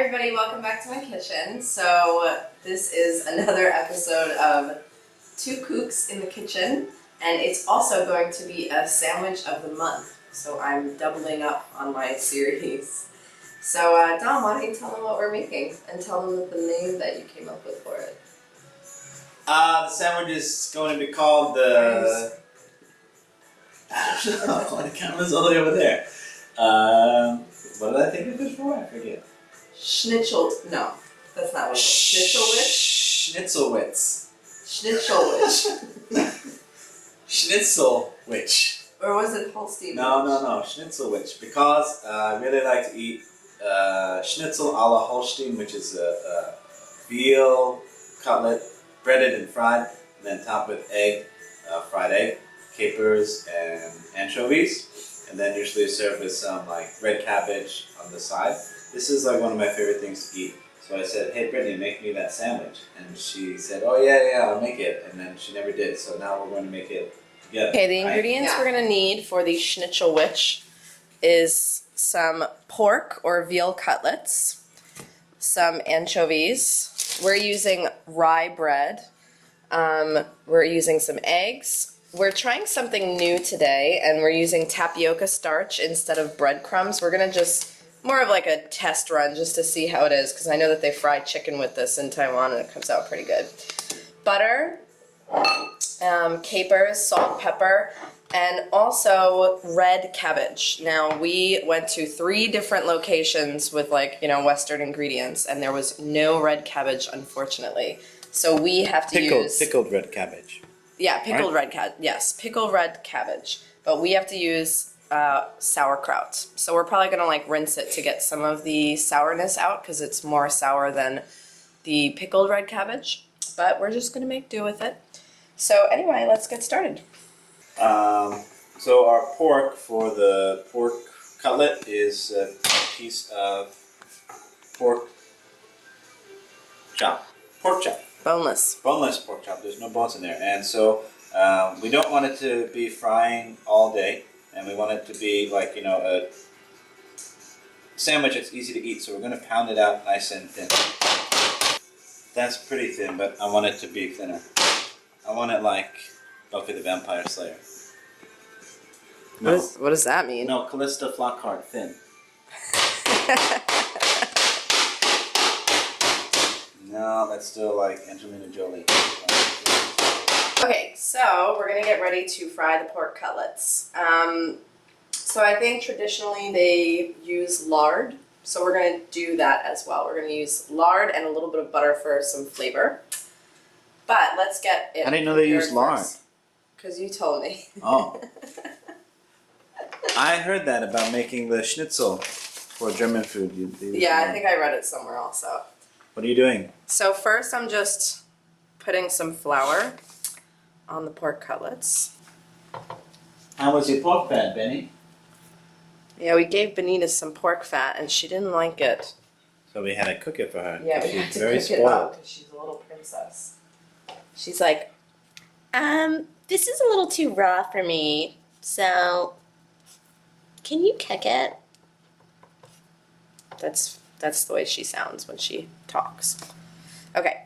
everybody, welcome back to my kitchen. So this is another episode of Two Kooks in the Kitchen, and it's also going to be a sandwich of the month. So I'm doubling up on my series. So Dom, why don't you tell them what we're making and tell them the name that you came up with for it. The sandwich is going to be called the... I don't know, the camera's all the way over there. What did I think of it for? I forget. No, that's not what it is. Schnitzelwich. Schnitzelwich. Schnitzelwich. Or was it Holstein? No, Schnitzelwich. Because I really like to eat schnitzel a la Holstein, which is a veal cutlet, breaded and fried, and then topped with egg, fried egg, capers, and anchovies. And then usually served with some like red cabbage on the side. This is like one of my favorite things to eat. So I said, hey Brittany, make me that sandwich. And she said, oh yeah, I'll make it. And then she never did. So now we're going to make it together. Okay, the ingredients we're going to need for the Schnitzelwich is some pork or veal cutlets, some anchovies. We're using rye bread. We're using some eggs. We're trying something new today, and we're using tapioca starch instead of breadcrumbs. We're going to just, more of like a test run just to see how it is, because I know that they fry chicken with this in Taiwan and it comes out pretty good. Butter, capers, salt, pepper, and also red cabbage. Now, we went to 3 different locations with Western ingredients, and there was no red cabbage, unfortunately. So we have to use... Pickled red cabbage. Yeah, pickled red cabbage. Yes, pickled red cabbage. But we have to use sauerkraut. So we're probably going to rinse it to get some of the sourness out because it's more sour than the pickled red cabbage. But we're just going to make do with it. So anyway, let's get started. So our pork for the pork cutlet is a piece of pork chop. Boneless pork chop. There's no bones in there. And so we don't want it to be frying all day. And we want it to be like, a sandwich that's easy to eat. So we're going to pound it out nice and thin. That's pretty thin, but I want it to be thinner. I want it like Buffy the Vampire Slayer. No. What does that mean? No, Callista Flockhart thin. No, that's still like Angelina Jolie. Okay, so we're going to get ready to fry the pork cutlets. So I think traditionally they use lard, so we're going to do that as well. We're going to use lard and a little bit of butter for some flavor. But let's get it. I didn't know they used lard. Because you told me. Oh. I heard that about making the schnitzel for German food. Yeah, I think I read it somewhere also. What are you doing? So first I'm just putting some flour on the pork cutlets. How was your pork fat, Benny? Yeah, we gave Benita some pork fat and she didn't like it. So we had to cook it for her. Yeah, we had to very cook spoiled. it up because she's a little princess. She's like, this is a little too raw for me, so can you cook it? That's the way she sounds when she talks. Okay.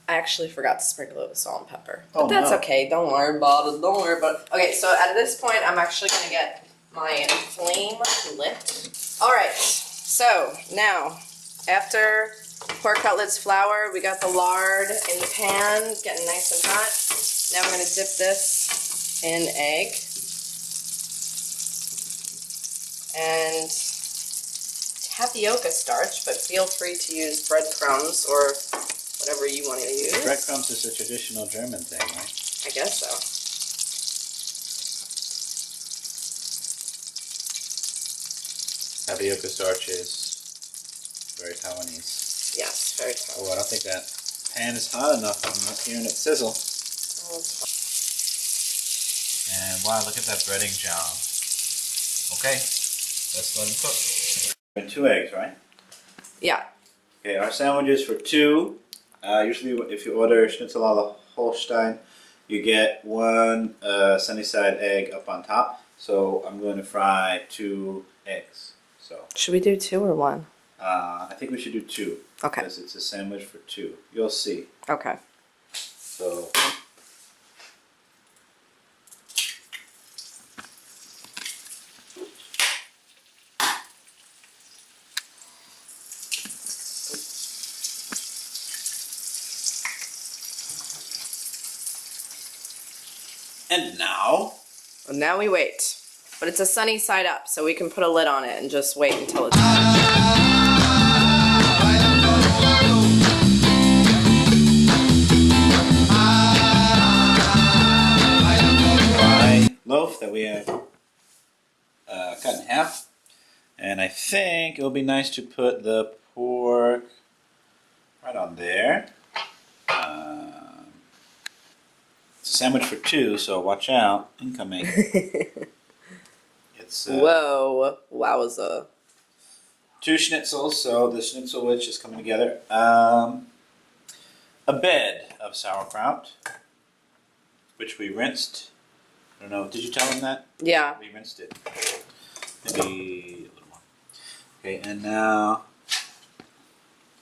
I actually forgot to sprinkle it with salt and pepper. But that's okay. Don't worry about it. Don't worry about it. Okay, so at this point, I'm actually going to get my flame lit. All right. So now, after pork cutlets flour, we got the lard in the pan, getting nice and hot. Now I'm going to dip this in egg. And tapioca starch, but feel free to use breadcrumbs or whatever you want to use. Breadcrumbs is a traditional German thing, right? I guess so. Tapioca starch is very Taiwanese. Yes, very Taiwanese. Oh, I don't think that pan is hot enough. I'm not hearing it sizzle. And wow, look at that breading job. Okay, let's let them cook. And 2 eggs, right? Yeah. Okay, our sandwich is for 2. Usually if you order schnitzel a la Holstein, you get 1 sunny side egg up on top. So I'm going to fry 2 eggs. So Should we do 2 or 1? I think we should do 2. Okay. Because it's a sandwich for 2. You'll see. Okay. So. And now. Well, now we wait. But it's a sunny side up, so we can put a lid on it and just wait until it's done. Loaf that we have cut in half, and I think it will be nice to put the pork right on there. It's a sandwich for 2, so watch out. Incoming. It's Whoa, wowza. 2 schnitzels, so the Schnitzelwich is coming together. A bed of sauerkraut, which we rinsed. I don't know. Did you tell them that? Yeah. We rinsed it. Maybe a little more. Okay, and now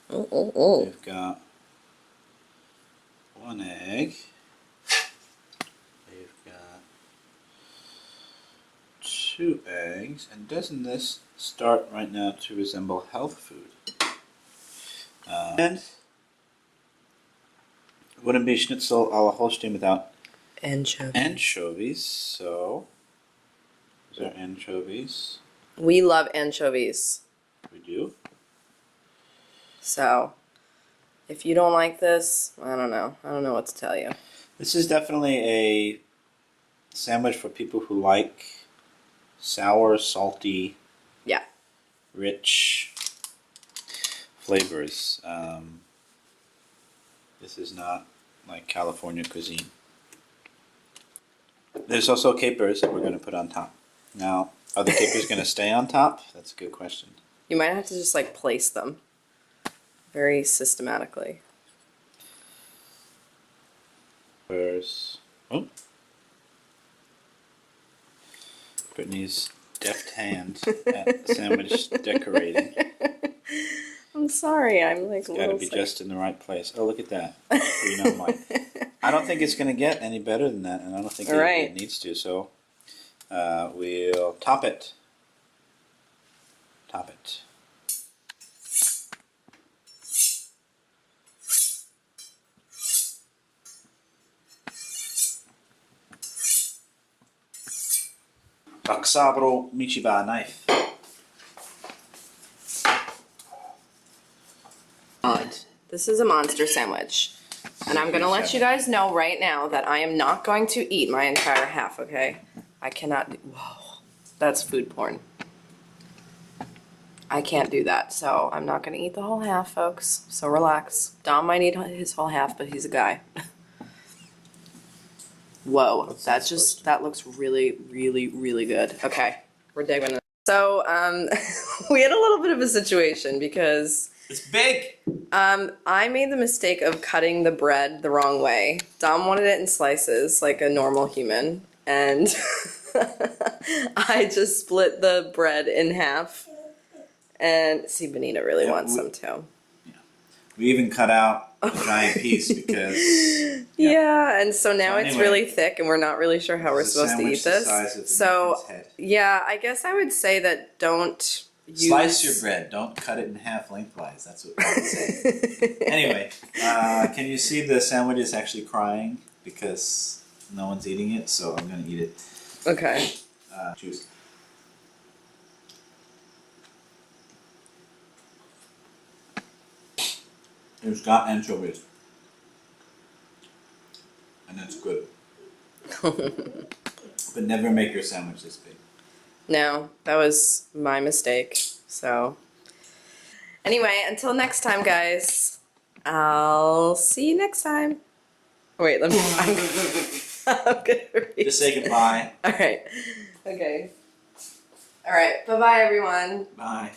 we've got 1 egg. We've got 2 eggs. And doesn't this start right now to resemble health food? And wouldn't be schnitzel a la Holstein without anchovies, so these are anchovies. We love anchovies. We do. So, if you don't like this, I don't know. I don't know what to tell you. This is definitely a sandwich for people who like sour, salty, rich flavors. This is not like California cuisine. There's also capers that we're going to put on top. Now, are the capers going to stay on top? That's a good question. You might have to just like place them very systematically. Capers. Oh. Brittany's deft hand at sandwich decorating. I'm sorry, I'm like Got to be just in the right place. Oh, look at that. Green on white. I don't think it's going to get any better than that, and I don't think it needs to. So we'll top it. Top it. Baksabro Michiba knife. This is a monster sandwich. And I'm gonna let you guys know right now that I am not going to eat my entire half, okay? I cannot do, whoa, that's food porn. I can't do that, so I'm not gonna eat the whole half, folks. So relax. Dom might eat his whole half, but he's a guy. Whoa, that looks really, really, really good. Okay, we're digging in. So, we had a little bit of a situation because it's big. I made the mistake of cutting the bread the wrong way. Dom wanted it in slices like a normal human, and I just split the bread in half. And see, Benita really wants some too. We even cut out a giant piece because yeah, and so now it's really thick, and we're not really sure how we're supposed to eat this. So yeah, I guess I would say that don't slice your bread. Don't cut it in half lengthwise. That's what I would say. Anyway, can you see the sandwich is actually crying because no one's eating it? So I'm gonna eat it. Okay. Choose. It's got anchovies. And it's good. But never make your sandwich this big. No, that was my mistake. So, anyway, until next time, guys. I'll see you next time. Wait, let me. I'm gonna read. Just say goodbye. All right. Okay. All right. Bye-bye, everyone. Bye.